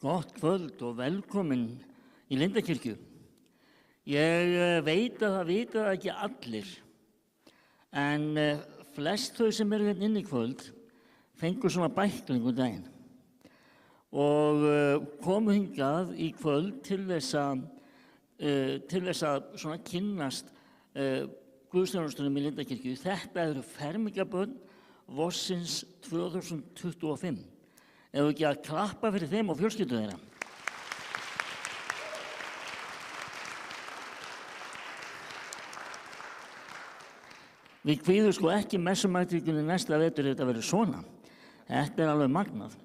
Gott kvöld og velkomin í Lindakirkju. Ég veit að það vita það ekki allir, en flest þau sem eru hérna inn í kvöld fengu svona bækling daginn og komu hingað í kvöld til þess að svona kynnast guðsþjónustunum í Lindakirkju. Þetta eru fermingarbörn vorsins 2025. Ef ekki að klappa fyrir þeim og fjölskyldu þeirra. Við kvíðum ekki messumætingunni næsta vetur þetta verður svona. Þetta alveg magnað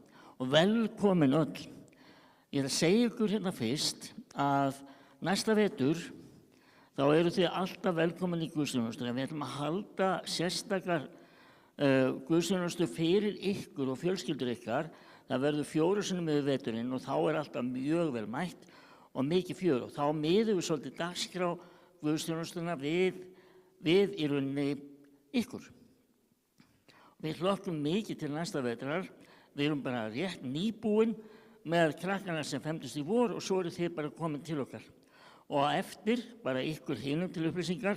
og velkomin öll. Ég að segja ykkur hérna fyrst að næsta vetur þá eru þið alltaf velkomin í guðsþjónustuna. Við ætlum að halda sérstakar guðsþjónustu fyrir ykkur og fjölskyldur ykkar. Það verður 4 sinnum yfir veturinn og þá alltaf mjög vel mætt og mikið fjör. Og þá miðum við svolítið dagskrá guðsþjónustuna við í rauninni ykkur. Við hlökkum mikið til næsta vetrar. Við erum bara rétt nýbúin með krakkana sem femtust í vor og svo eru þið bara komin til okkar. Og eftir, bara ykkur hinum til upplýsingar,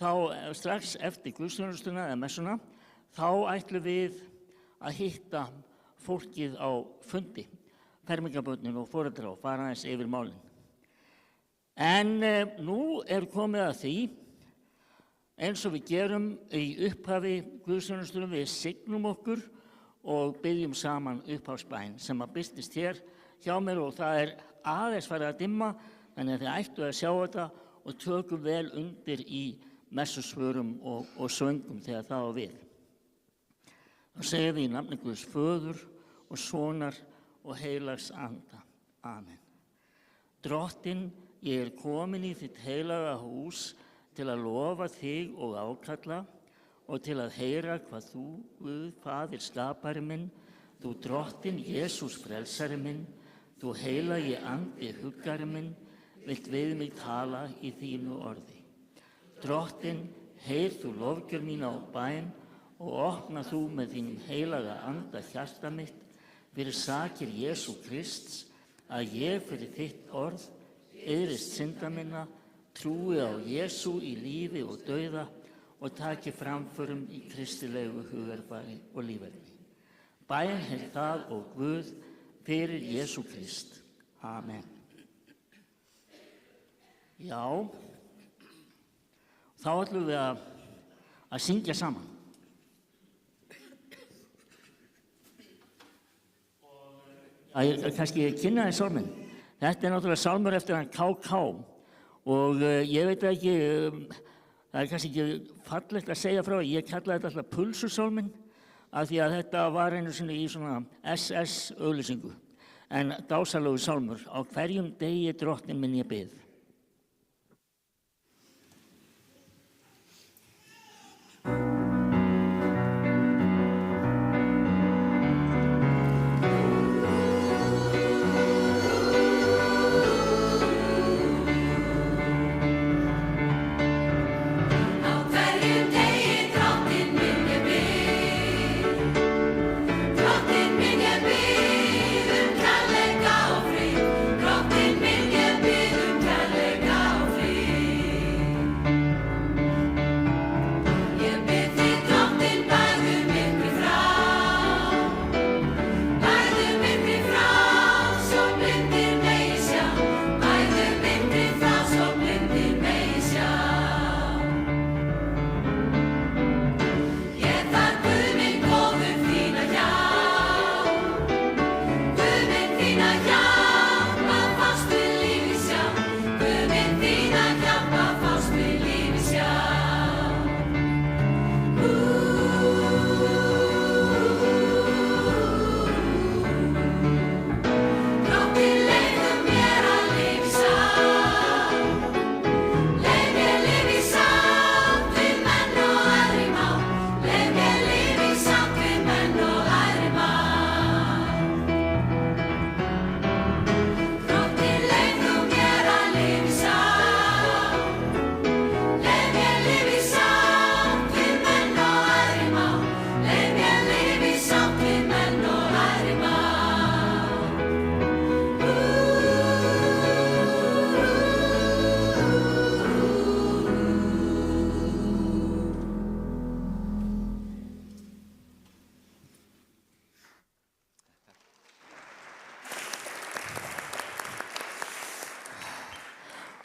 þá strax eftir guðsþjónustuna eða messuna, þá ætlum við að hitta fólkið á fundi, fermingarbörnin og foreldra og fara aðeins yfir málin. En nú komið að því, eins og við gerum í upphafi guðsþjónustunum, við signum okkur og byggjum saman upphafsbæn sem að birtist hér hjá mér og það aðeins farið að dimma, þannig að þið ættu að sjá þetta og tökum vel undir í messusvörum og söngum þegar það á við. Þá segir við í nafni Guðs Föður og Sonar og heilags anda. Amen. Drottinn, ég komin í þitt heilaga hús til að lofa þig og ákalla og til að heyra hvað þú, Guð, Faðir skapari minn, þú Drottinn, Jesús frelsari minn, þú heilagi andi huggari minn, vilt við mig tala í þínu orði. Drottinn, heyr þú lofgjör mína á bæn og opna þú með þínum heilaga anda hjarta mitt fyrir sakir Jesú Krists að ég fyrir þitt orð iðrist synda minna, trúi á Jesú í lífi og dauða og taki framförum í kristilegu hugarfari og líferni. Bæn það og Guð fyrir Jesú Krist. Amen. Já, þá ætlum við að syngja saman. Kannski kynna þér sálminn. Þetta náttúrulega sálmur eftir hann K.K. Og ég veit ekki, það kannski ekki fallegt að segja frá, ég kallaði þetta alltaf pulsusálminn af því að þetta var einu sinni í svona SS-auglýsingu. En dásalegu sálmur, á hverjum degi Drottinn minn ég bið. Drottinn minn ég bið kærleika og frið, Drottinn minn ég bið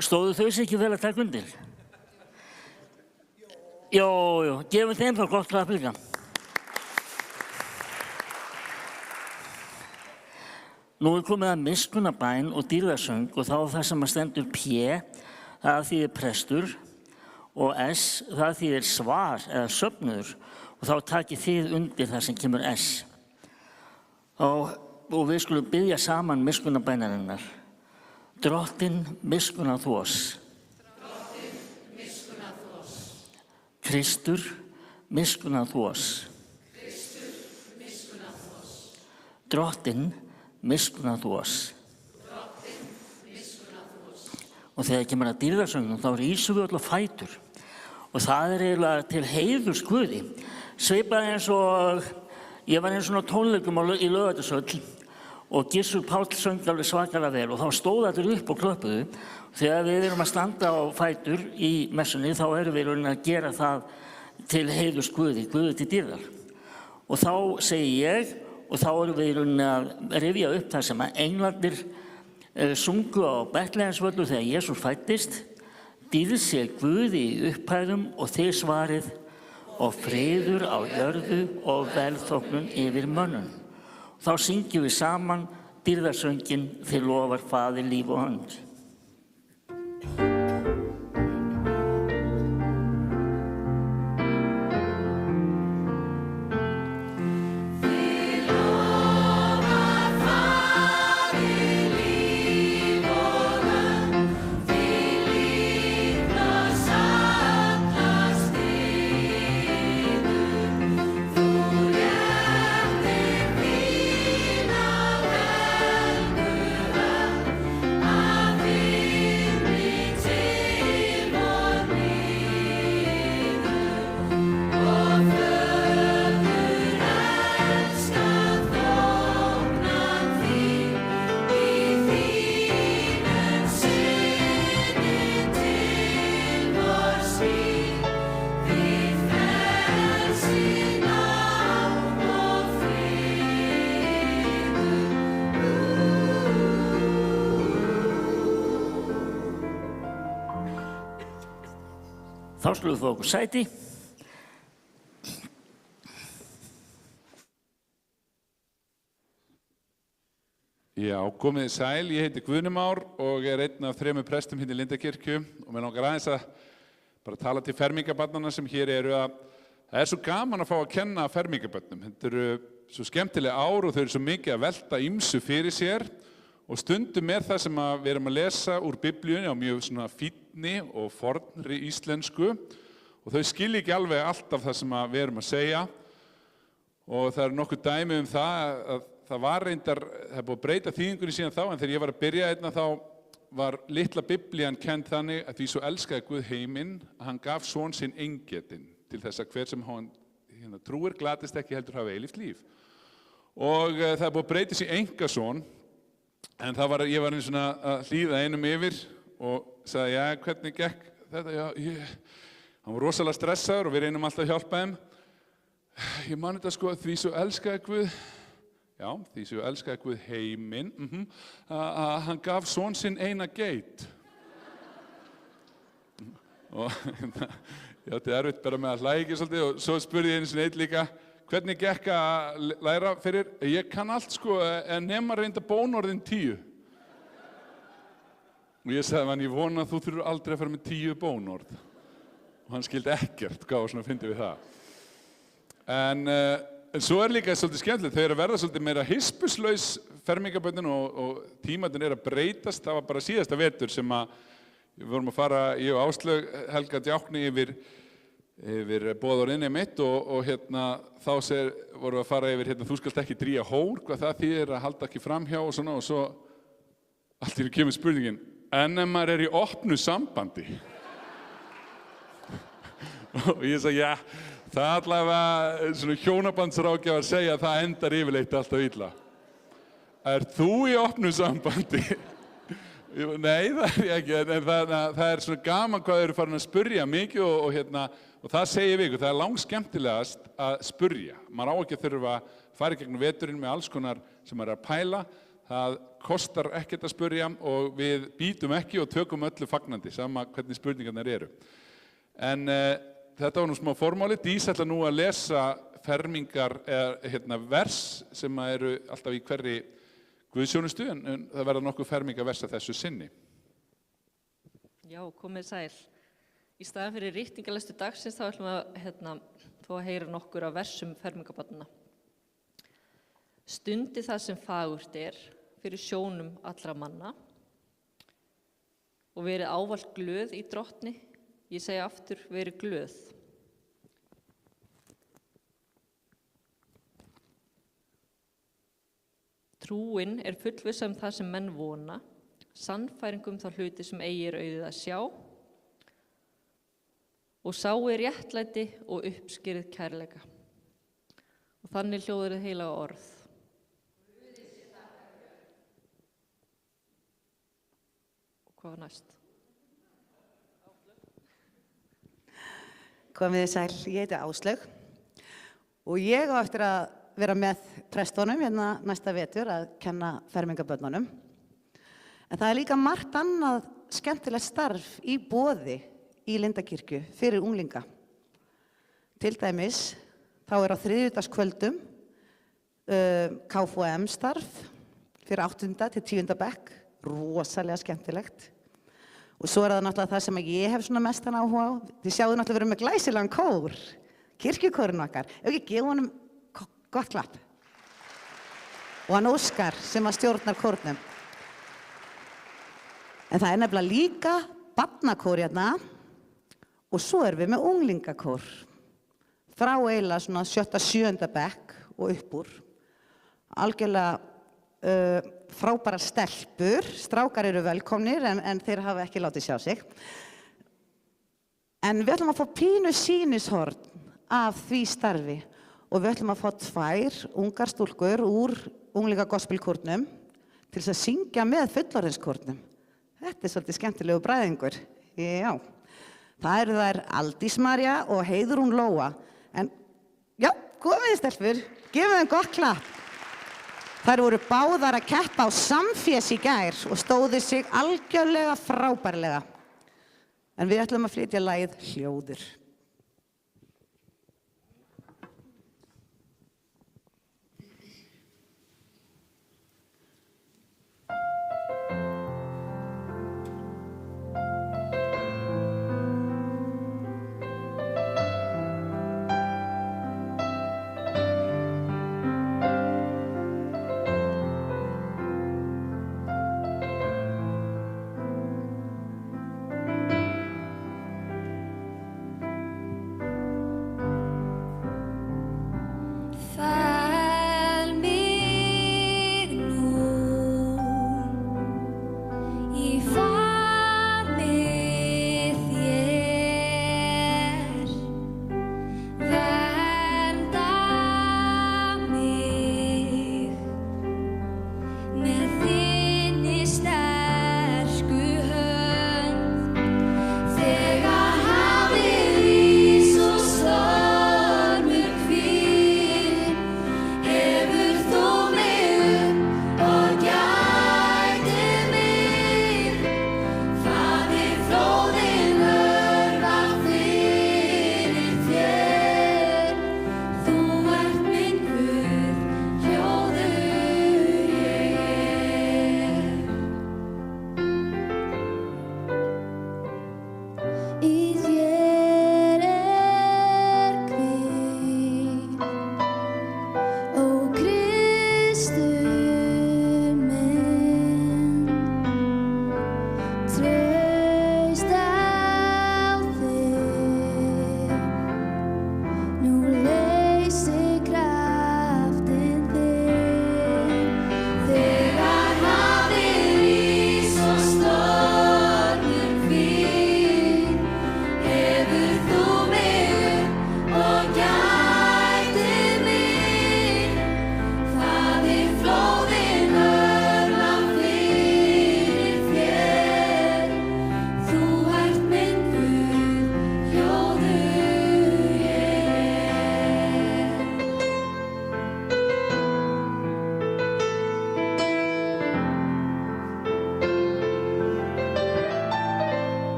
Stóðu þau sig ekki vel að taka undir? Jó, gefum þeim þá gott klapp líka. Nú komið að miskunnarbæn og dýrðarsöng og þá það sem að stendur P, það þýðir prestur og S, það þýðir svar eða söfnuður og þá takið þið undir það sem kemur S. Og við skulum biðja saman miskunnarbænarinnar. Drottinn miskunna þú oss. Kristur miskunna þú oss. Drottinn miskunna þú oss. Og þegar kemur að dýrðarsöngnum þá rísum við öll á fætur og það eiginlega til heiðurs Guði. Svipað eins og ég var eins og tónleikum í Laugardalshöll og Gissur Páll söng alveg svakalega vel og þá stóð allir upp og klöppuðu. Þegar við erum að standa á fætur í messunni þá erum við að gera það til heiðurs Guði til dýrðar. Og þá segi ég og þá erum við að rifja upp það sem að englarnir sungu á Betlehemsvöllu þegar Jesús fæddist. Dýrð sé Guði í upphæðum og þið svarið og friður á jörðu og velþóknun yfir mönnum. Þá syngjum við saman dýrðarsönginn þið lofar Faðir líf og hönd. Þá skulum við fá okkur sæti. Já, komið þið sæl, ég heiti Guðni Már og er einn af 3 prestum hérna í Lindakirkju og mér langar aðeins að bara tala til fermingarbarnanna sem hér eru að það er svo gaman að fá að kenna fermingarbörnum. Þetta eru svo skemmtileg ár og þau eru svo mikið að velta ýmsu fyrir sér og stundum er það sem við erum að lesa úr Biblíunni á mjög svona fínni og fornri íslensku og þau skilja ekki alveg alltaf það sem við erum að segja og það eru nokkuð dæmi það að það var reyndar, það er búið að breyta þýðingunni síðan þá en þegar ég var að byrja einna þá var litla Biblían kennd þannig að því svo elskaði Guð heiminn að hann gaf son sinn eingetinn til þess að hver sem hann trúir glatist ekki heldur hafa eilíft líf og það er búið að breyta sér einkason en ég var einu svona að hlýða einum yfir og sagði, já, hvernig gekk þetta? Já, hann var rosalega stressaður og við reynum alltaf að hjálpa þeim. Ég man þetta sko, því svo elskaði Guð, já, því svo elskaði Guð heiminn, að hann gaf son sinn eina geit. Og ég átti erfitt bara með að hlæja ekki svolítið og svo spurði ég einu sinni eitt líka, hvernig gekk að læra fyrir? Ég kann allt sko, en nema reynda bónorðin 10. Og ég sagði hann, ég vona að þú þurfur aldrei að fara með 10 bónorð. Og hann skildi ekkert, hvað var svona að fyndi við það. En svo er líka svolítið skemmtilegt, þau eru að verða svolítið meira hispuslaus fermingarbörnin og tímatin er að breytast. Það var bara síðasta vetur sem við vorum að fara, ég og Áslaug Helga Djákni yfir boðorðinni mitt og þá vorum við að fara yfir þú skalt ekki dría hór, hvað það þýðir að halda ekki framhjá og svona og svo allt í einu kemur spurningin, en ef maður er í opnu sambandi? Og ég sagði, já, það allavega svona hjónabandsráðgjafar segja að það endar yfirleitt alltaf illa. Er þú í opnu sambandi? Nei, það er ég ekki, en það er svona gaman hvað þau eru farin að spurja mikið og það segir við ykkur, það er langskemmtilegast að spurja. Maður á ekki að þurfa að fara í gegnum veturinn með alls konar sem maður er að pæla. Það kostar ekkert að spyrja og við bítum ekki og tökum öllu fagnandi, sama hvernig spurningarnar eru. En þetta var nú smá formáli. Dís ætla nú að lesa fermingar vers sem eru alltaf í hverri guðsjónustu, en það verða nokkuð fermingarvers að þessu sinni. Já, komið sæl. Í staðan fyrir ritningarlestu dagsins þá ætlum við að fá að heyra nokkur af versum fermingabarnanna. Stundi það sem fagurt fyrir sjónum allra manna og verið ávallt glöð í drottni. Ég segi aftur, verið glöð. Trúin fullvissa það sem menn vona, sannfæringum þá hluti sem eigi auðið að sjá og sáu réttlæti og uppskýrið kærleika. Og þannig hljóðar heilaga orð. Og hvað var næst? Komið þið sæl, ég heiti Áslaug og ég á eftir að vera með prestunum næsta vetur að kenna fermingabörnunum. En það líka margt annað skemmtilegt starf í boði í Lindakirkju fyrir unglinga. Til dæmis, þá á þriðjudagskvöldum KFUM starf fyrir 8. til 10. bekk, rosalega skemmtilegt. Og svo það náttúrulega það sem ég hef svona mestan áhuga á. Þið sjáðu náttúrulega verið með glæsilegan kór, kirkjukórinn okkar. Ef ekki gefa honum gott klapp. Og hann Óskar sem að stjórnar kórnum. En það nefnilega líka barnakór og svo við með unglingakór. Frá eiginlega svona 7. 7. bekk og upp úr. Algjörlega frábærar stelpur, strákar eru velkomnir en þeir hafa ekki látið sjá sig. En við ætlum að fá pínu sýnishorn af því starfi og við ætlum að fá 2 ungar stúlkur úr unglingagospelkórnum til þess að syngja með fullorðinskórnum. Þetta svolítið skemmtilegu bræðingur. Já, það eru þær Aldís María og Heiðrún Lóa. En já, komið stelpur, gefum þeim gott klapp. Þær voru báðar að keppa á Samfés í gær og stóðu sig algjörlega frábærlega. En við ætlum að flytja lagið Hljóður.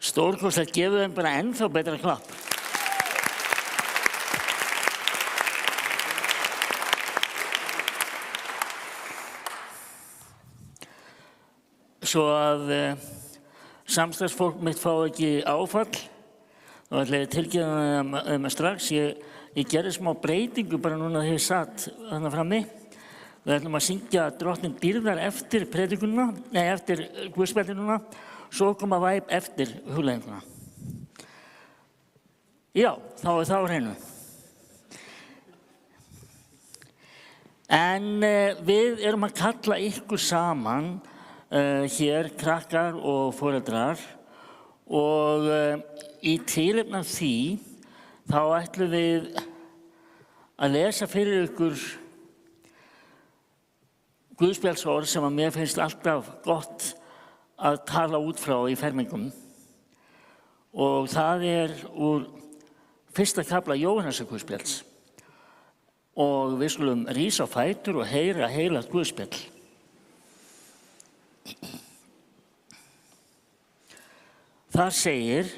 Stórkostlegt, gefið þeim bara ennþá betra klapp. Svo að samstarfsfólk mitt fá ekki áfall, þá ætla ég að tilkynna það strax. Ég gerði smá breytingu bara núna þegar ég satt þarna frammi. Við ætlum að syngja Drottinn dýrðar eftir predikunina, eftir guðspjallinu, svo koma væp eftir hugleiðinguna. Já, þá er það á hreinu. En við erum að kalla ykkur saman hér, krakkar og foreldrar, og í tilefni af því þá ætlum við að lesa fyrir ykkur guðspjallsorð sem að mér finnst alltaf gott að tala út frá í fermingum. Og það er úr fyrsta kafla Jóhannesar guðspjalls. Og við skulum rísa á fætur og heyra heilagt guðspjall. Þar segir: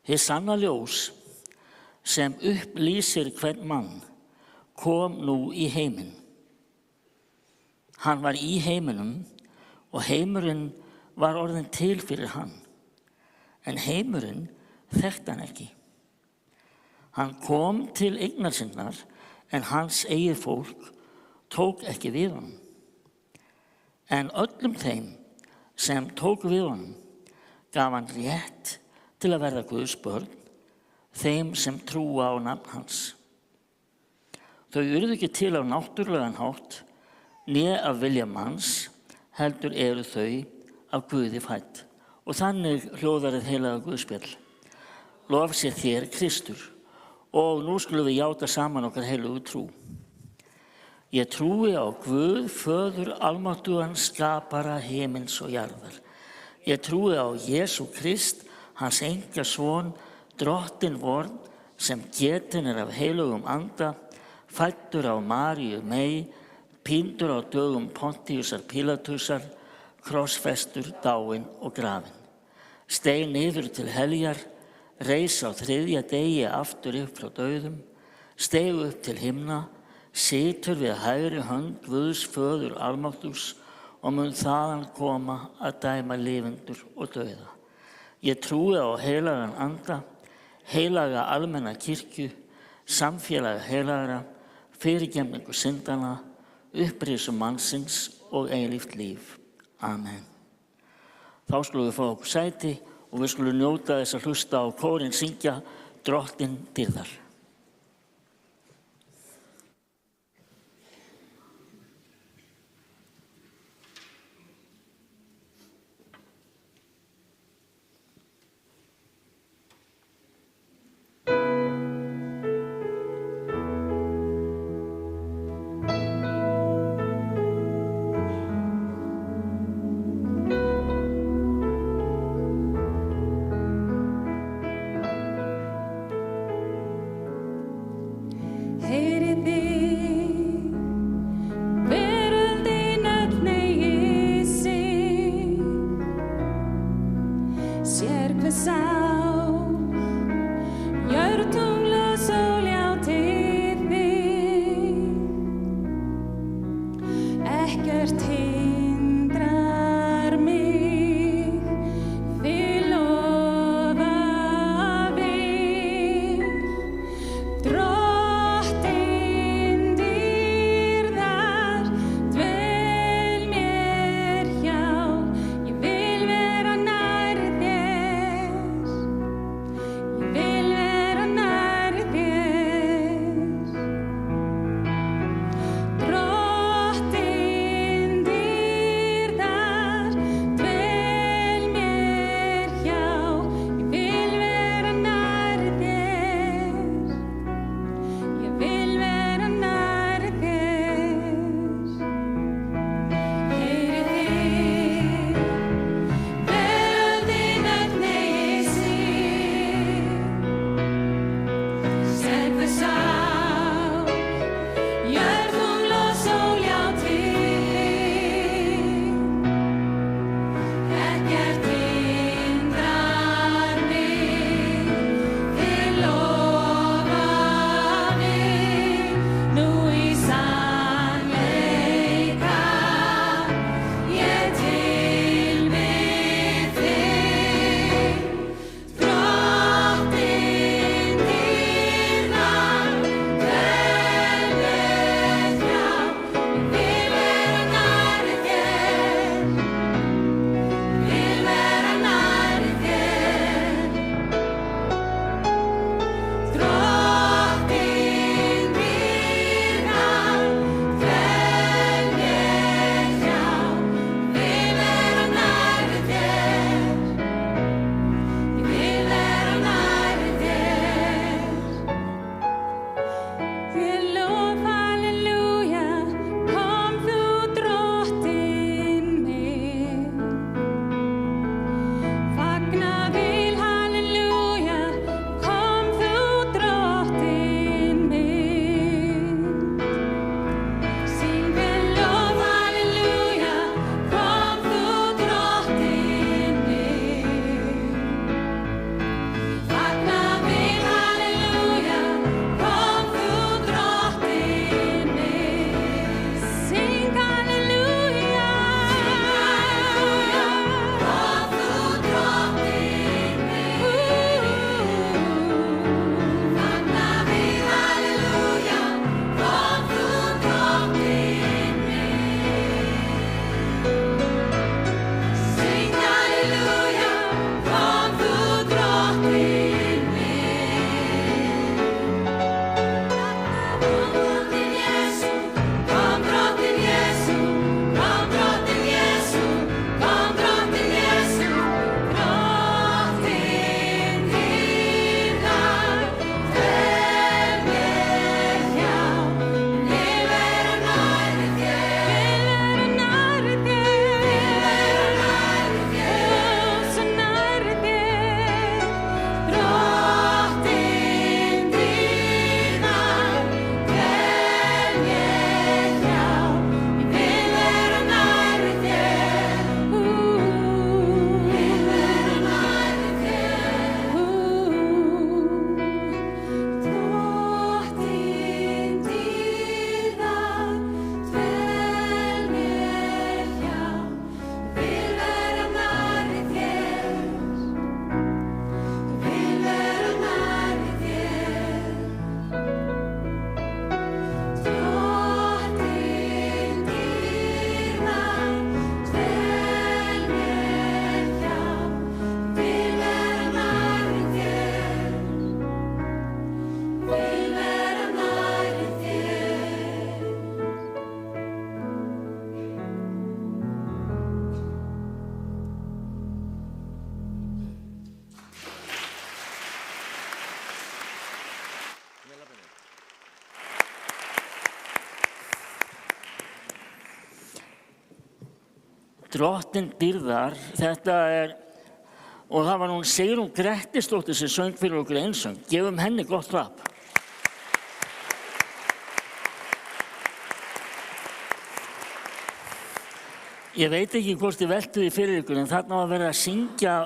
Hið sanna ljós sem upplýsir hvern mann kom nú í heiminn. Hann var í heiminum og heimurinn var orðinn til fyrir hann. En heimurinn þekkti hann ekki. Hann kom til eignar sinnar en hans eigið fólk tók ekki við honum. En öllum þeim sem tók við honum gaf hann rétt til að verða Guðs börn, þeim sem trúa á nafn hans. Þau urðu ekki til á náttúrulegan hátt, né af vilja manns, heldur eru þau af Guði fædd. Og þannig hljóðar hið heilaga guðspjall. Lof sé þér, Kristur, og nú skulum við játa saman okkar heilugu trú. Ég trúi á Guð, Föður almáttugan, skapara himins og jarðar. Ég trúi á Jesú Krist, hans enga son, Drottinn vorn, sem getinn af heilugum anda, fæddur á Maríu mey, píndur á dögum Pontíusar Pílatusar, krossfestur, dáinn og grafinn. Steig niður til heljar, reis á þriðja degi aftur upp frá dauðum, steig upp til himna, situr við hægri hönd Guðs Föður almáttugs og mun þaðan koma að dæma lifendur og dauða. Ég trúi á heilagan anda, heilaga almenna kirkju, samfélaga heilagra, fyrirgefningu syndana, upprisu mannsins og eilíft líf. Amen. Þá skulum við fá okkur sæti og við skulum njóta þess að hlusta á kórinn syngja Drottinn dýrðar. Drottin dýrðar, þetta og það var hún Sigrún Grettisdóttir sem söng fyrir okkur einsöng. Gefum henni gott klapp. Ég veit ekki hvort þið veltu því fyrir ykkur, en þarna var verið að syngja,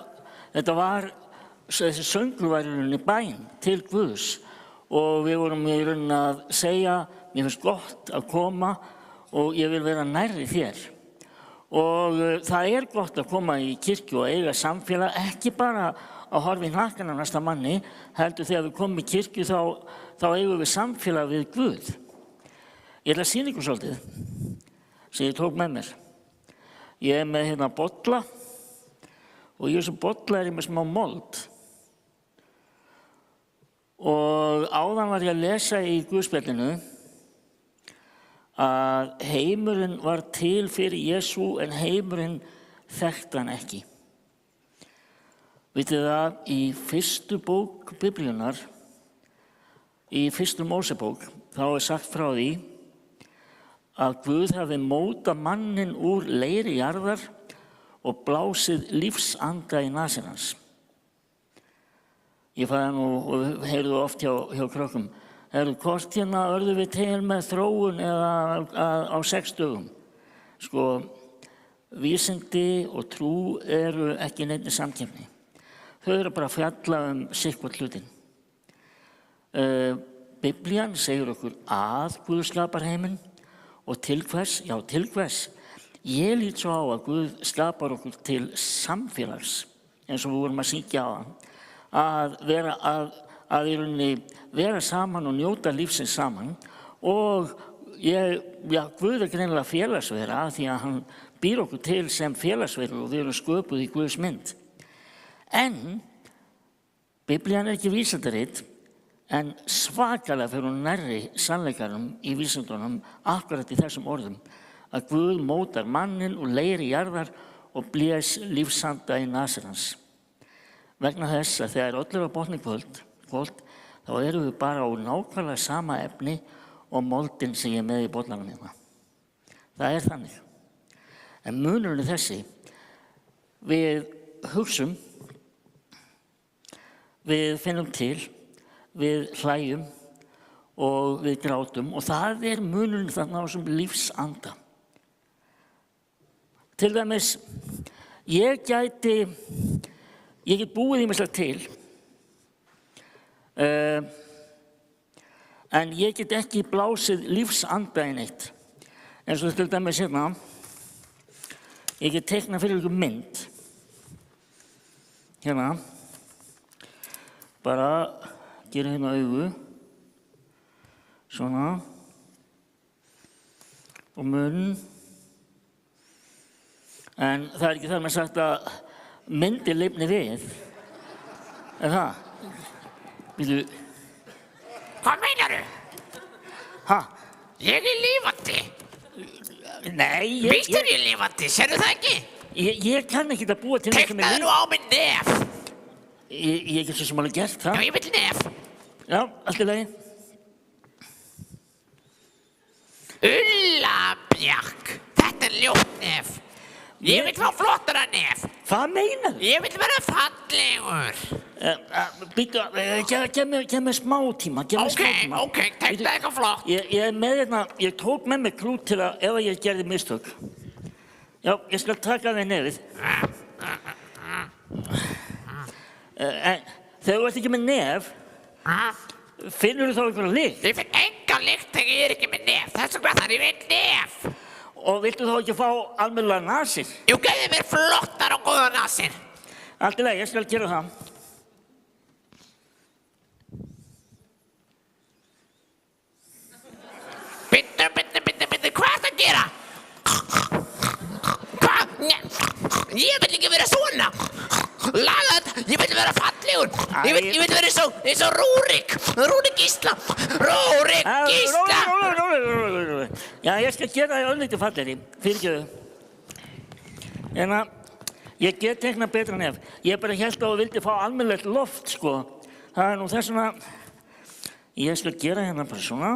þessi söngur var í rauninni bæn til Guðs og við vorum í rauninni að segja, mér finnst gott að koma og ég vil vera nærri þér. Og það gott að koma í kirkju og eiga samfélag, ekki bara að horfa í hnakkan á næsta manni, heldur þegar við komum í kirkju þá eigum við samfélag við Guð. Ég ætla að sýna ykkur svolítið, sem ég tók með mér. Ég með hérna bolla og í þessum bolla ég með smá mold. Og áðan var ég að lesa í Guðspjallinu að heimurinn var til fyrir Jesú en heimurinn þekkti hann ekki. Vitið það, í fyrstu bók Biblíunnar, í fyrstu Mósebók, þá sagt frá því að Guð hafi mótað manninn úr leiri jarðar og blásið lífsanda í nasir hans. Ég fæði nú og heyrðu oft hjá krökkum, hvort hérna örðum við til með þróun eða á 6 dögum. Sko, vísindi og trú eru ekki neinni samkeppni. Þau eru bara að fjalla sitthvort hlutinn. Biblían segir okkur að Guð skapar heiminn og til hvers? Já, til hvers? Ég lít svo á að Guð skapar okkur til samfélags, eins og við vorum að syngja á það, að í rauninni vera saman og njóta lífsins saman og Guð greinilega félagsvera því að hann býr okkur til sem félagsverur og við erum sköpuð í Guðs mynd. En Biblían ekki vísindarit, en svakalega fyrir hún nærri sannleikarum í vísindunum akkurat í þessum orðum að Guð mótar manninn og leiri jarðar og blés lífsanda í nasir hans. Vegna þess að þegar öllur á botni kvöld, þá erum við bara á nákvæmlega sama efni og moldin sem ég með í bollanum hérna. Það þannig. En munurinn þessi, við hugsum, við finnum til, við hlæjum og við grátum og það munurinn þarna á þessum lífsanda. Til dæmis, ég get búið ýmislegt til, en ég get ekki blásið lífsanda í neitt. Eins og til dæmis hérna, ég get teiknað fyrir ykkur mynd. Hérna, bara gera hérna augu, svona, og munn. En það ekki þar með sagt að myndir lifni við. Það? Býtu. Hvað meinaru? Ha? Ég lifandi. Nei, Víst ég lifandi, sérðu það ekki? Ég kann ekki að búa til eitthvað með Teiknaðu nú á mig nef. Ég get svo sem alveg gert það. Já, ég vil nef. Já, allt í lagi. Ulla Bjark, þetta ljótt nef. Ég vil fá flottara nef. Hvað meinar? Ég vil vera fallegur. Býtu, gef mér smá tíma. Ok, teiknaðu eitthvað flott. Ég tók með mig klút til að ef ég gerði mistök. Já, ég skal taka þig nefið. Þegar þú ert ekki með nef, finnur þú þá einhverja lykt? Ég finn enga lykt þegar ég er ekki með nef. Þess vegna þarf ég vil nef. Og viltu þá ekki fá almennilega nasir? Jú, gefðu mér flottar og góða nasir. Allt í lagi, ég skal gera það. Bittu, hvað ertu að gera? Hvað? Ég vil ekki vera svona. Laga þetta, ég vil vera fallegur. Ég vil vera eins og Rúrik Gísla. Rúrik Gísla. Já, ég skal gera það örlítið fallegri, fyrirgefðu. En ég get teiknað betra nef. Ég bara hélt að þú vildi fá almennilegt loft, sko. Það nú þess vegna. Ég skal gera hérna bara svona.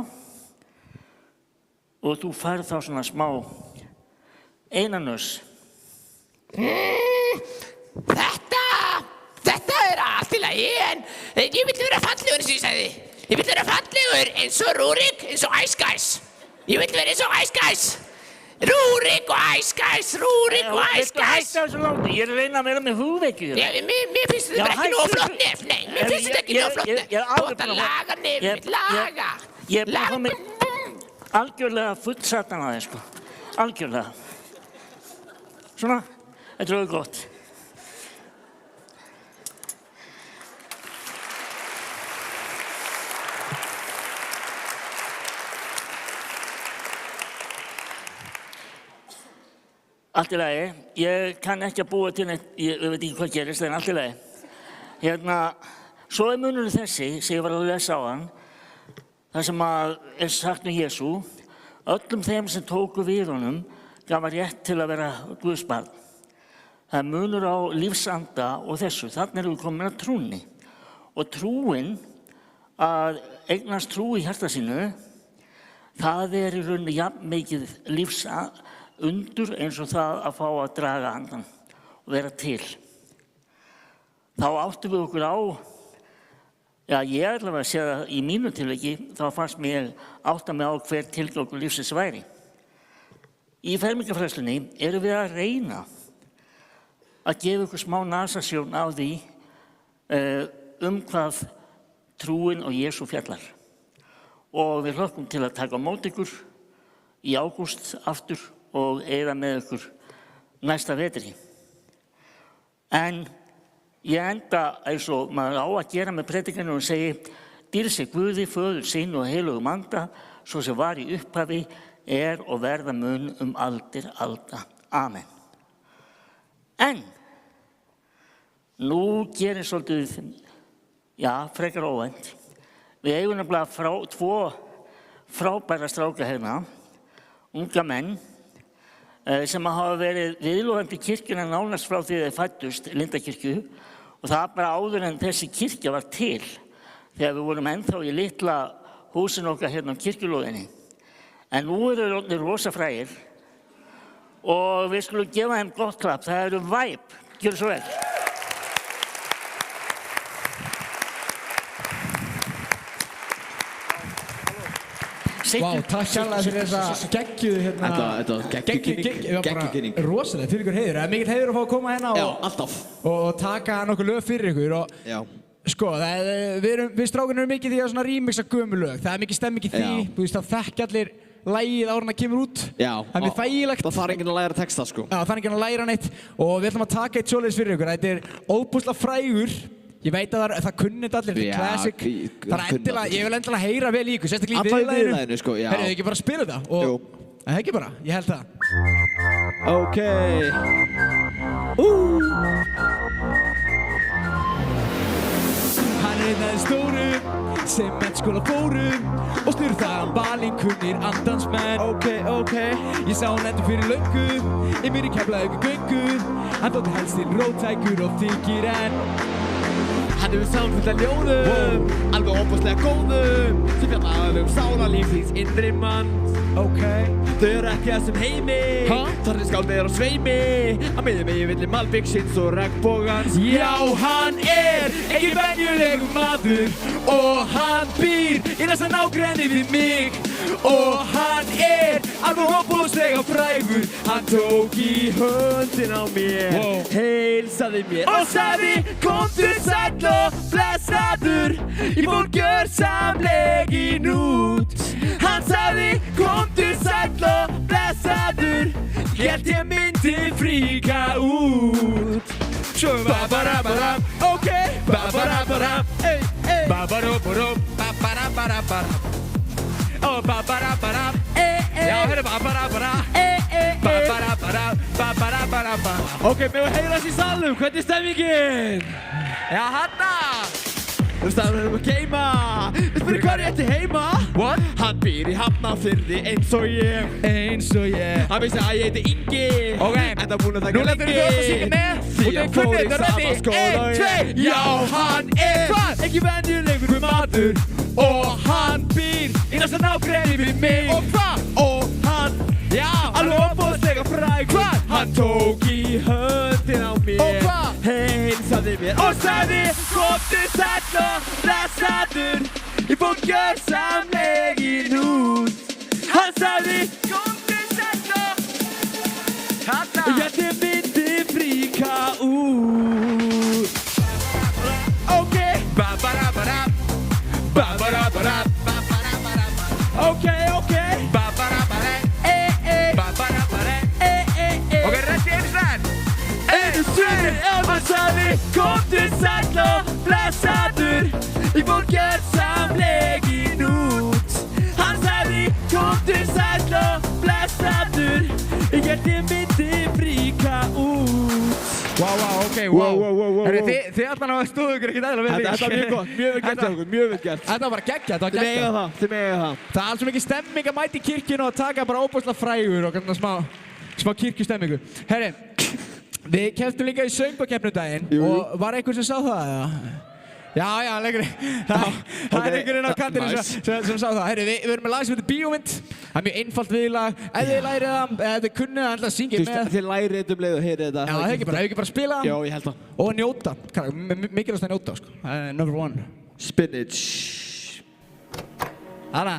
Og þú færð þá svona smá einanöss. Þetta allt í lagi, en ég vil vera fallegur eins og ég sagði. Ég vil vera fallegur eins og Rúrik, eins og Ice Guys. Ég vil vera eins og Ice Guys. Rúrik og Ice Guys, Rúrik og Ice Guys. Ég að reyna að vera með húðveiki. Mér finnst þetta ekki nóg flott nef, nei, mér finnst þetta ekki nóg flott nef. Þú átt að laga nefnir, laga. Ég er bara komið algjörlega fullsatan að þið, sko. Algjörlega. Svona, þetta er gott. Allt í lagi, ég kann ekki að búa til neitt, ég veit ekki hvað gerist, en allt í lagi. Svo er munurinn þessi, sem ég var að lesa á hann, það sem er sagt Jesú, öllum þeim sem tóku við honum gaf hann rétt til að vera Guðs barn. Það er munur á lífsanda og þessu, þannig erum við komin að trúnni. Og trúin, að eignast trú í hjarta sínu, það í rauninni jafn mikið lífsundur eins og það að fá að draga andan og vera til. Þá áttum við okkur á, ég allavega að segja það í mínu tilviki, þá fannst mér átta mig á hver tilgangur lífsins væri. Í fermingarfræðslunni erum við að reyna að gefa ykkur smá nasasjón á því hvað trúin og Jesú fjallar. Og við hlökkum til að taka á móti ykkur í ágúst aftur og eyða með ykkur næsta vetri. En ég enda eins og maður á að gera með predikinu og segi dýrð sé Guði, Föður, Son og heilögum anda, svo sem var í upphafi, er og verða mun aldir alda. Amen. En nú gerir svolítið, frekar óvænt. Við eigum nefnilega tvo frábæra stráka hérna, unga menn, sem hafa verið viðlofandi kirkjuna nánast frá því þeir fæddust, Lindakirkju, og það bara áður en þessi kirkja var til, þegar við vorum ennþá í litla húsinu okkar hérna á kirkjulóðinni. En nú eru þeir rosa frægir og við skulum gefa þeim gott klapp. Það eru Vibe. Gjörðu svo vel. Vá, takk kærlega fyrir þessa geggjuðu hérna. Þetta var geggjuð rosalega, fyrir ykkur heiður. Það er mikill heiður að fá að koma hérna alltaf. Og taka nokkuð lög fyrir ykkur. Sko, við strákunum erum mikið því að remixa gömul lög. Það er mikið stemming í því. Þú veist, það þekkja allir lagið áður en það kemur út. Það er mjög þægilegt. Það þarf enginn að læra texta, sko. Það þarf enginn að læra neitt. Og við ætlum að taka eitt svoleiðis fyrir ykkur. Þetta er óbúslega frægur. Ég veit að það kunnir þetta allir, þetta er classic. Ég vil endilega heyra vel í ykkur, sérstaklega í viðlaginu. Sko, já. Herru, ekki bara spila þetta? Jú. Það ekki bara, ég held það. Ok. Hann er einn stóru sem mennskóla fórum og styrðaðan balinn kunnir andans menn. Ok. Ég sá hann endur fyrir löngu, í mér í Keflavíkur göngu. Hann þótti helst til róttækur og þykir enn. Hann hefur samfullt af ljóðum, alveg óbúslega góðum, sem fjallar sálarlíf þíns innri manns. Þau eru ekki þessum heimi, þar skáldið á sveimi, að miðjum villi malbyggsins og regnbogans. Já, hann er ekki venjulegur maður og hann býr í næsta nágrenni við mig. Og hann er alveg óbúslega frægur, hann tók í höndin á mér, heilsaði mér og sagði komdu sæll og blessaður, ég fór gjörsamlegin út. Hann sagði komdu sæll og blessaður, hélt ég myndi fríka út. Svo babarabaram, ok, babarabaram, babaroborom, babarabaram. Oh, babarabaram, já, hérna babarabaram, babarabaram. Ok, með að heyra þessi í salnum, hvernig er stemmingin? Já, hanna! Þú stafnir að geima, við spyrir hvað ég ætti heima. What? Hann býr í Hafnarfirði eins og ég. Hann vissi að ég heiti Ingi, en það búin að taka lengi. Nú letur við öll að syngja með, og þau kunnið það ready. 1, 2, já, hann er ekki venjulegur maður og hann býr í næsta nágrenni við mig. Og hvað? Og hann, já, alveg óbúslega frægur. Hvað? Hann tók í höndin á mér Og hvað? Heilsaði mér og sagði komdu sæll og blessaður Ég fór gjörsamlegin út Hann sagði komdu sæll og ég myndi fríka út Ok Ba-ba-da-ba-da Ba-ba-da-ba-da Ok Ba-ba-da-ba-da Ba-ba-da-ba-da Ok, ready, einu slæn Einu sinni hann sagði komdu sæll og blessaður Ég fór gjörsamlegin út Hann sagði komdu sæll og blessaður Ég myndi fríka út Wow, ok, wow Herri, þið allan hafa stóðu ykkur ekkert eðla vel Þetta var mjög gott, mjög vel gert hjá okkur, mjög vel gert Þetta var bara geggjað, þetta var Þið megið geggjað það, þið megið það Það er alls svo mikið stemming að mæta í kirkjuna og taka bara óbúslega frægur og smá kirkjustemmingu Herri, við kepptum líka í söngvakeppnudaginn og var einhver sem sá það, eða? Já, leikur Það er einhverjinn á kantinu sem sá það Herri, við erum með lag sem heitir Bíómynd Það er mjög einfalt viðlag Ef þið lærið það, ef þið kunnið það, alltaf syngið með Þið lærið þetta leið og heyrið þetta Já, það er ekki bara að spila Já, ég held það og njóta Mikilvægast að njóta, sko Það er number one Spinach Hanna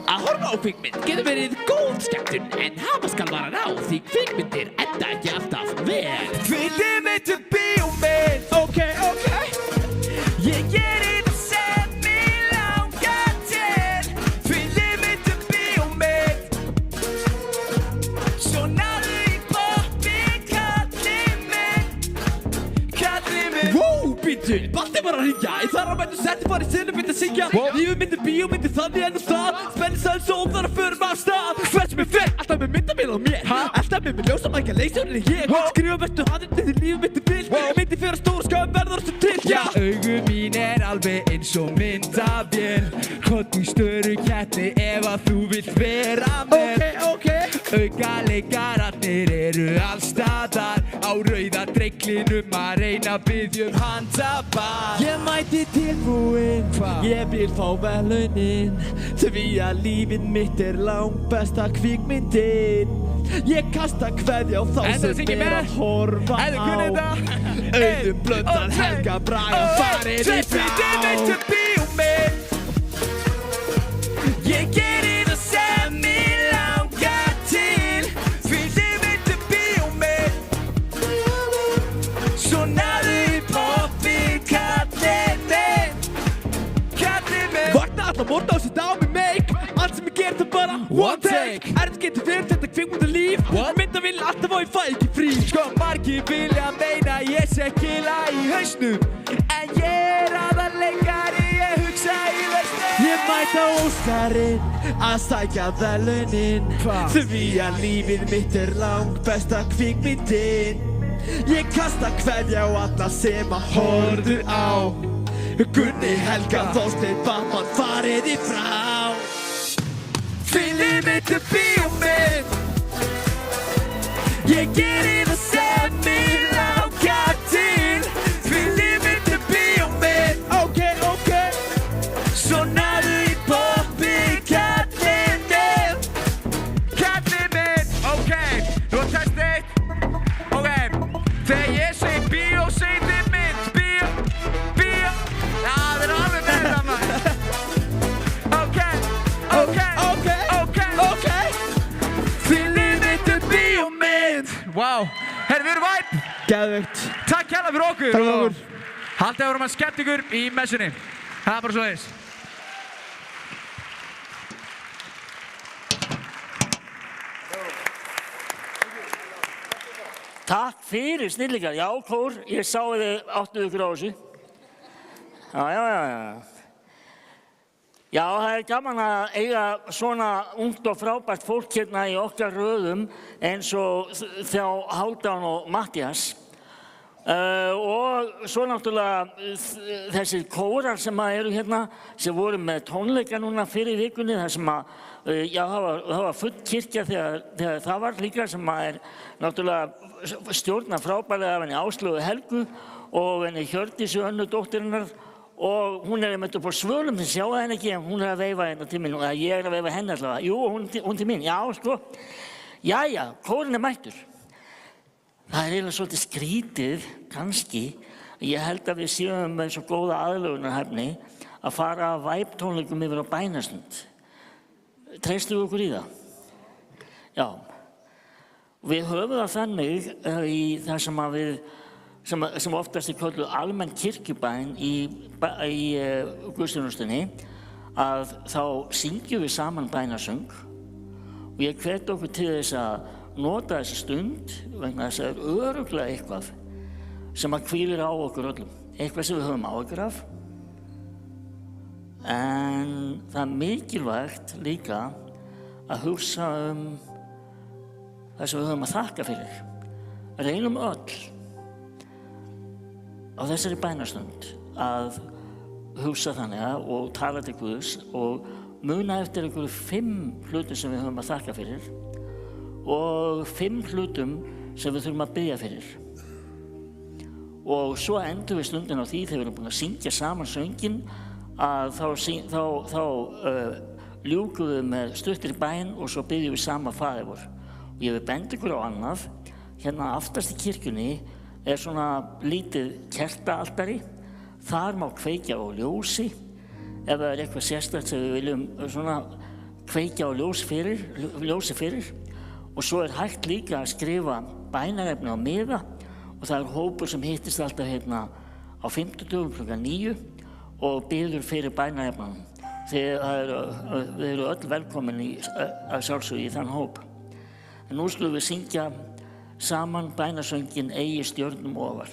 Að horfa á kvikmynd getur verið góð skemmtun en hafa skal vara á því kvikmyndir enda ekki alltaf vel. Þið veitum bíómynd Ok Ég gerir það sem mig langar til Þið veitum bíómynd Svona í poppi kallið minn Wow, býttu, Balti var að hringja Ég þarf að mæta setti bara í sinni myndi að syngja Lífið myndi bíómyndi þannig enn og stað Spenni sæl svo þar að förum af stað Hvert sem ég fer, alltaf með myndavél á mér Alltaf með ljósamækja, leysjörn en ég Skrifa bestu handrið til lífið myndi vil Myndi fyrir stóra skafum verður svo til Já, augu mín er alveg eins og myndavél Kottu í störu keppni ef að þú vilt vera með Aukalegararnir eru allstaðar Á rauða dreiklinum að reyna að biðja handaband Ég mæti tilbúinn Ég vil fá verðlaunin Því að lífið mitt er langbesta kvikmyndin Ég kasta kveðja á þá sem er að horfa á Auðun Blöndal, Helga Braga, farið í frá Þið veitum bíómynd Ég gerir það sem mig langar til Því þið veitum bíómynd Svona í poppi kallið minn Vakna allar morgna og setja á mig make Allt sem ég ger það bara one take Erfitt getur verið þetta kvikmyndalíf Myndavél alltaf á ég fæ ekki frí Sko margir vilja meina ég sé ekki lag í hausnum En ég er aðalleikari, ég hugsa í versnum Ég mæta Óskarinn að sækja verðlaunin Því að lífið mitt er langbesta kvikmyndin Ég kasta kveðja á alla sem að horfðu á Gunni, Helga, Þorsteinn, Batman, farið í frá Þið veitum bíómynd Ég gerir það sem mig langar til Þið veitum bíómynd Ok Svona í poppi kallið minn Ok, nú er test 1 Ok, þegar ég segi bíó, segi þið mynd Bíó Já, við erum alveg með þetta maður Ok Þið veitum bíómynd Wow, herri, við erum væp Geðveikt Takk hérlega fyrir okkur Takk fyrir okkur. Haldið að vera skemmt ykkur í messunni Það er bara svo eins Takk fyrir snillingar. Já, kór, ég sá þið áttu ykkur á þessu. Já. Já, það er gaman að eiga svona ungt og frábært fólk hérna í okkar röðum eins og þjá Hálfdán og Matthías. Og svo náttúrulega þessir kórar sem eru hérna, sem voru með tónleika núna fyrir vikunni, þar sem að, já, það var full kirkja þegar það var líka, sem að er náttúrulega stjórna frábærlega af henni Áslaugu Helgu og henni Hjördísi Önnu dóttirinnar, og hún er einmitt upp á svölum, þið sjáu henni ekki, en hún er að veifa hérna til mín, og ég er að veifa henni allavega. Jú, hún til mín, já, sko. Jæja, kórinn mættur. Það eiginlega svolítið skrítið, kannski. Ég held að við séum með svo góða aðlögunarhæfni að fara af væptónleikum yfir á bænastund. Treystum við okkur í það? Já. Við höfum það þannig í það sem að við, sem oftast er kölluð almenn kirkjubæn í guðsþjónustunni, að þá syngjum við saman bænasöng og ég hvet okkur til þess að nota þessi stund vegna þess að það er örugglega eitthvað sem að hvílir á okkur öllum, eitthvað sem við höfum áhyggjur af. En það er mikilvægt líka að hugsa það sem við höfum að þakka fyrir. Reynum öll á þessari bænastund að hugsa þannig og tala til Guðs og muna eftir einhverju 5 hlutum sem við höfum að þakka fyrir og 5 hlutum sem við þurfum að biðja fyrir. Og svo endum við stundin á því þegar við erum búin að syngja saman sönginn að þá ljúkum við með stuttri bæn og svo biðjum við sama Faðir vor. Og ég vil benda ykkur á annað, hérna aftast í kirkjunni er svona lítið kertaaltari, þar má kveikja á ljósi ef það er eitthvað sérstakt sem við viljum svona kveikja á ljósi fyrir. Og svo er hægt líka að skrifa bænarefni á miða og það er hópur sem hittist alltaf hérna á 50 kl. 9 og biður fyrir bænarefnunum. Þið eru öll velkomin að sjálfsögðu í þann hóp. En nú skulum við syngja saman bænasönginn Eigi stjörnum ofar.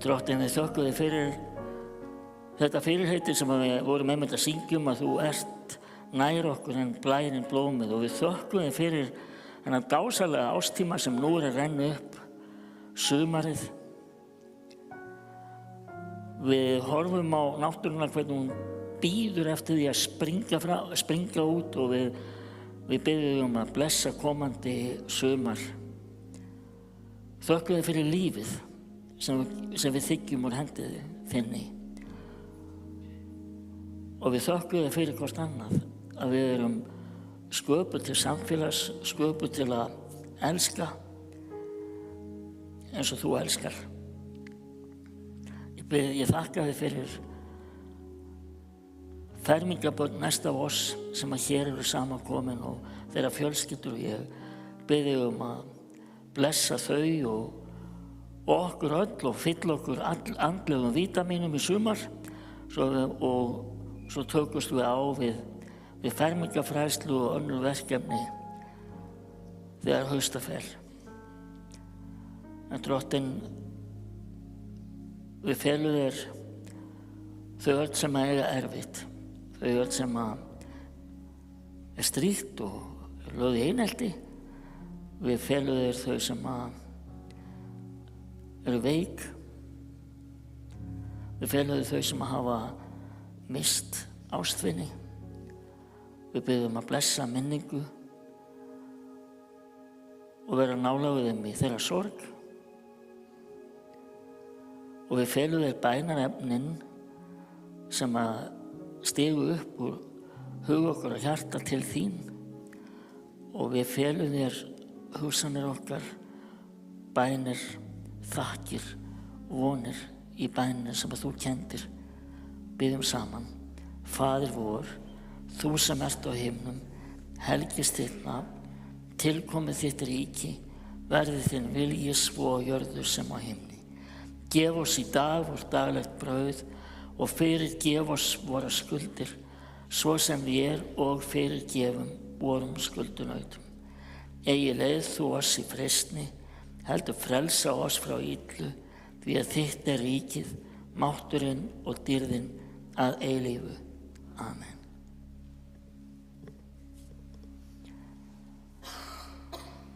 Drottinn, við þökkum þig fyrir þetta fyrirheiti sem við vorum einmitt að syngjum að þú ert nær okkur en blærinn blómið og við þökkum þig fyrir þennan dásamlega ástíma sem nú er að renna upp, sumarið. Við horfum á náttúruna hvernig hún bíður eftir því að springa út og við biðjum að blessa komandi sumar. Þökkum þig fyrir lífið sem við þiggjum úr hendi þinni. Og við þökkum þig fyrir hvort annað að við erum sköpuð til samfélags, sköpuð til að elska eins og þú elskar. Ég þakka þig fyrir fermingabörn næsta af oss sem að hér eru samankomin og þeirra fjölskyldur. Ég bið þig að blessa þau og okkur öll og fylla okkur andlegum vítamínum í sumar og svo tökumst við á við fermingafræðslu og önnur verkefni þegar hausta fer. En Drottinn, við felum þér þau öll sem eiga erfitt, þau öll sem er strítt og lögð í einelti. Við felum þér þau sem eru veik. Við felum þér þau sem hafa mist ástvini. Við biðjum að blessa minningu og vera nálægur þeim í þeirra sorg. Og við felum þér bænarefnin sem stigu upp úr hug okkar og hjarta til þín. Og við felum þér hugsanir okkar, bænir, þakkir, vonir í bænir sem þú kendir. Biðjum saman. Faðir vor, þú sem ert á himnum, helgist þitt nafn, tilkomið þitt ríki, verði þinn vilji svo á jörðu sem á himni. Gef oss í dag vort daglegt brauð og fyrirgef oss våra skuldir, svo sem við og fyrirgefum vorum skuldunautum. Eigi leið þú oss í freistni, heldur frelsa oss frá illu, því að þitt er ríkið, mátturinn og dýrðin að eilífu. Amen.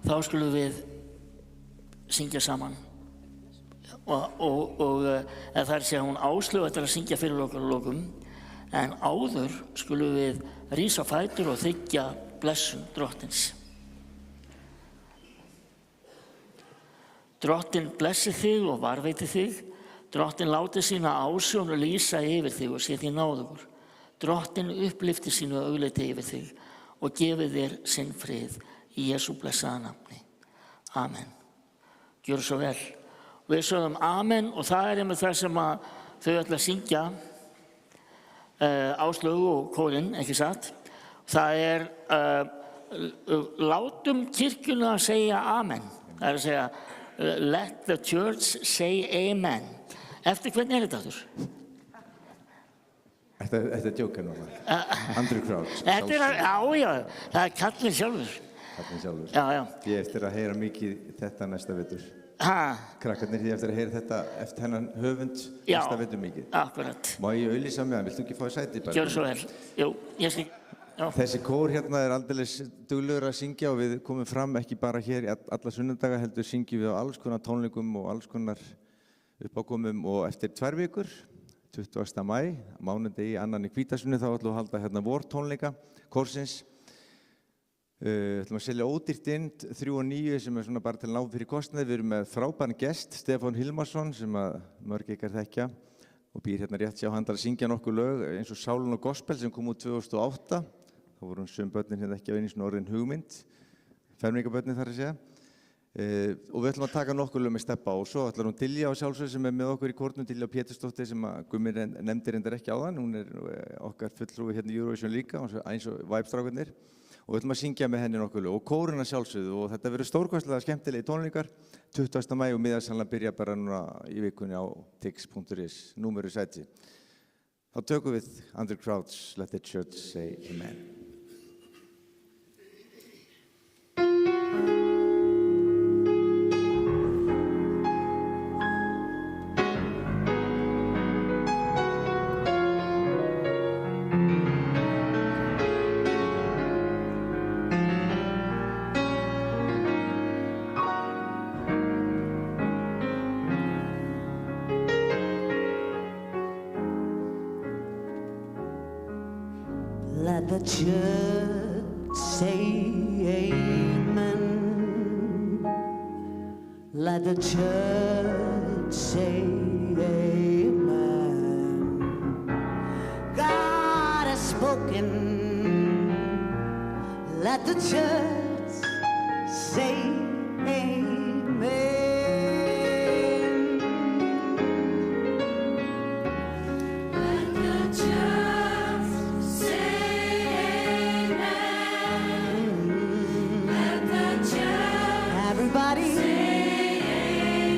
Þá skulum við syngja saman og það er að hún Áslaug ætlar að syngja fyrir okkur að lokum, en áður skulum við rísa á fætur og þiggja blessun Drottins. Drottinn blessi þig og varveiti þig. Drottinn láti sína ásjón og lýsa yfir þig og sé þér náðugur. Drottinn upplyfti sínu augliti yfir þig og gefi þér sinn frið í Jesú blessaða nafni. Amen. Gjörðu svo vel. Við sögum amen og það er einmitt það sem þau ætla að syngja, Áslaug og kórinn, ekki satt. Það er látum kirkjuna að segja amen. Það er að segja let the church say amen. Eftir hvernig er þetta aftur? Þetta er djóka núna. Andrew Crouch. Þetta er, já, það er kallinn sjálfur. Kallinn sjálfur. Já. Ég eftir að heyra mikið þetta næsta vetur. Krakkarnir, ég eftir að heyra þetta eftir hennan höfund næsta vetur mikið. Akkurat. Má ég auglýsa með hann? Viltu ekki fá sæti bara? Gjörðu svo vel. Jú, ég skal. Já. Þessi kór hérna er aldeilis duglegur að syngja og við komum fram ekki bara hér alla sunnudaga, heldur syngjum við á alls konar tónleikum og alls konar uppákomum og eftir 2 vikur, 20. maí, mánudegi annan í Hvítasunnu, þá ætlum við að halda hérna vortónleika kórsins. Ætlum að selja ódýrt inn 3 og 9 sem er svona bara til að ná fyrir kostnaði. Við erum með frábæran gest, Stefán Hilmarsson, sem að mörg ykkar þekkja og býr hérna rétt hjá. Hann að syngja nokkuð lög eins og Sálun og Gospel sem kom út 2008. Þá voru sum börnin hérna ekki á einu svona orðin hugmynd, fermingabörnin þar að segja. Og við ætlum að taka nokkuð lög með Stebba og svo ætlar hún Dilja á sjálfsögðu sem er með okkur í kórnum, Dilja Pétursdóttir sem að Gummi nefndi reyndar ekki áðan. Hún er okkar fulltrúi hérna í Eurovision líka, eins og Væpstrákarnir. Og við ætlum að syngja með henni nokkuð lög og kórinn að sjálfsögðu og þetta verður stórkostlega skemmtilegi tónleikar 20. maí og miðasalan byrja bara núna í vikunni á tix.is, númeru 7. Þá tökum við Andrew Crouch, Let the Church Say Amen. Let the church say amen. Let the church say amen. God has spoken. Let the church say amen. Let the church say amen. Let the church Everybody say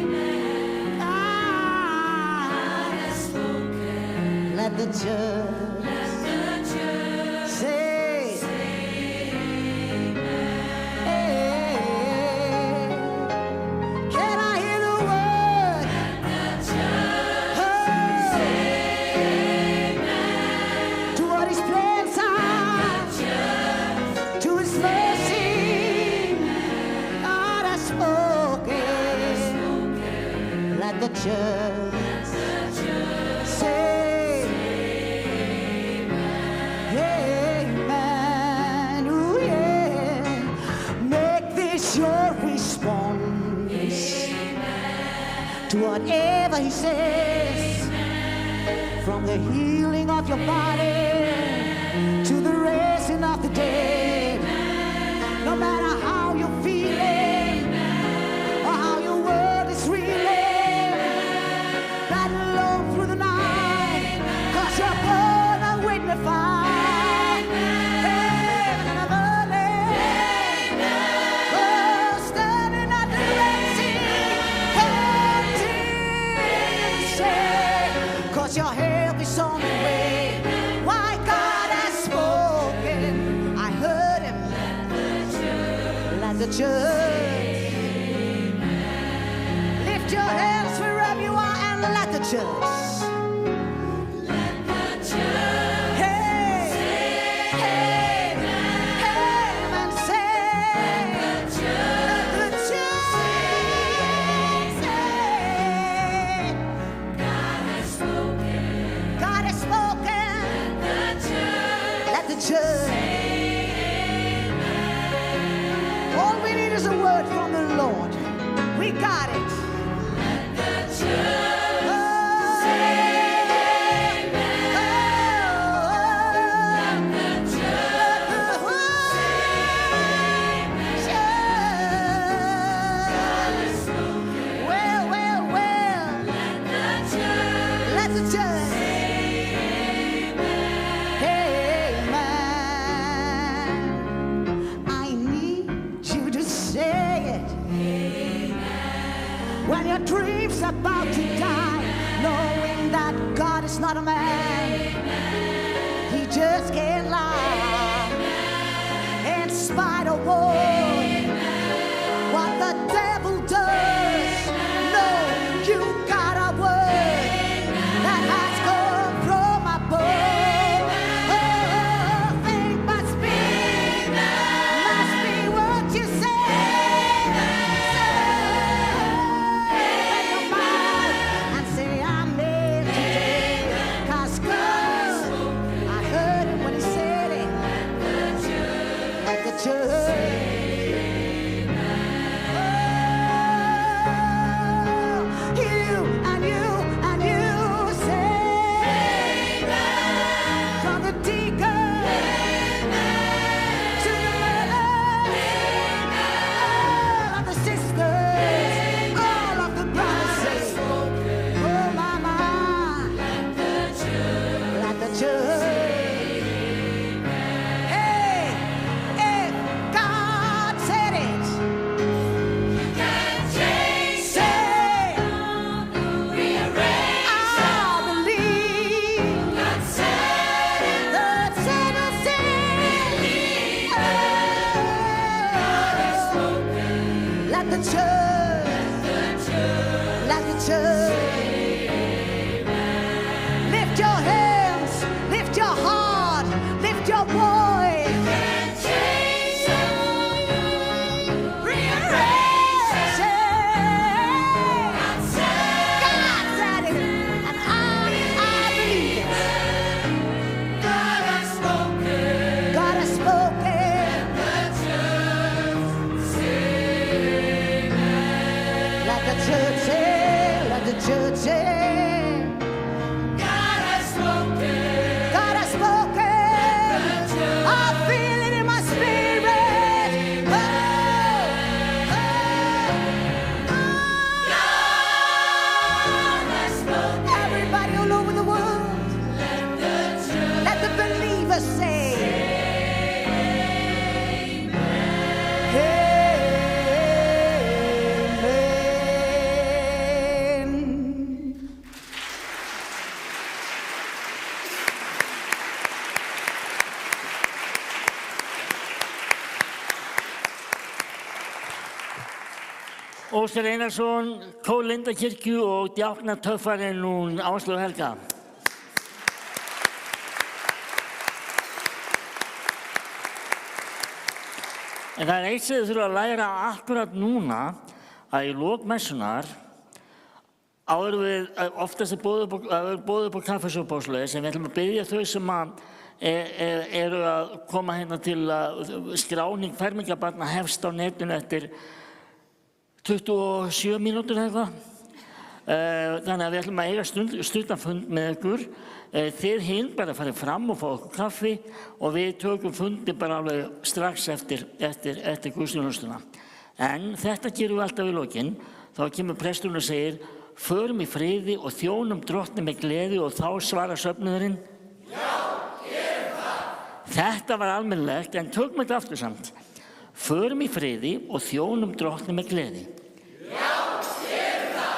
amen. God has spoken. let the church Let the church say say amen. God is plans to His mercy. God has spoken. Let the church say amen. Ooh, yeah. Make this your response to whatever He says. From the healing of your body to the raising of the dead. No matter how you're feeling or how your world is reeling, battle on through the night, 'cause you're gonna witness fire. Heaven and earth, oh, standing at the Red Sea, continue to say, 'cause your help is on the way. Why God has spoken, I heard Him. Let the church lift your hands wherever you are and let the church. Hey, hey, and say, let the church say, God has spoken. Let the church. All we need is a word from the Lord. We got it. Well, let the church. Amen. I need you to say it. When your dream's about to die, knowing that God is not a man, He just can't lie. In spite of what the devil does, know you got a word that has come from above. Oh, think must be what you say. Open your mouth and say, I'm there today. 'Cause God, I heard Him when He said it. At the church. You and you say, from the deacon to the mother, all of the sisters, all of the brothers, oh mama, let the church. Hey, if God said it, say, I believe. God said it. Let the church. Lift your hands, lift your heart, lift your voice. Rearrange it. God said it, and I believe it. God has spoken. Let the church say, let the church say, God has spoken. I feel it in my spirit. Everybody all over the world, let the believers say, amen. Óskar Einarsson, Kór Lindakirkju og djáknatöffarinn hún Áslaug Helga. En það eitt sem þið þurfa að læra akkurat núna, að í lok messunar, áður við oftast boðið upp á kaffisopáslega sem við ætlum að biðja þau sem eru að koma hérna til að skráning fermingarbarna hefst á netinu eftir 27 mínútur eða eitthvað. Þannig að við ætlum að eiga stuttanfund með ykkur. Þið hinn bara farið fram og fá okkur kaffi og við tökum fundi bara alveg strax eftir guðsþjónustuna. En þetta gerum við alltaf í lokin. Þá kemur presturinn og segir: förum í friði og þjónum Drottni með gleði, og þá svarar söfnuðurinn: já, gerum það. Þetta var almennilegt, en tökum þetta aftur samt. Förum í friði og þjónum Drottni með gleði. Já, gerum það.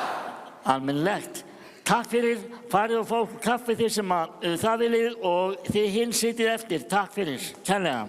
Almennilegt. Takk fyrir, farið og fá kaffi þið sem það viljið, og þið hinn sitið eftir. Takk fyrir, kærlega.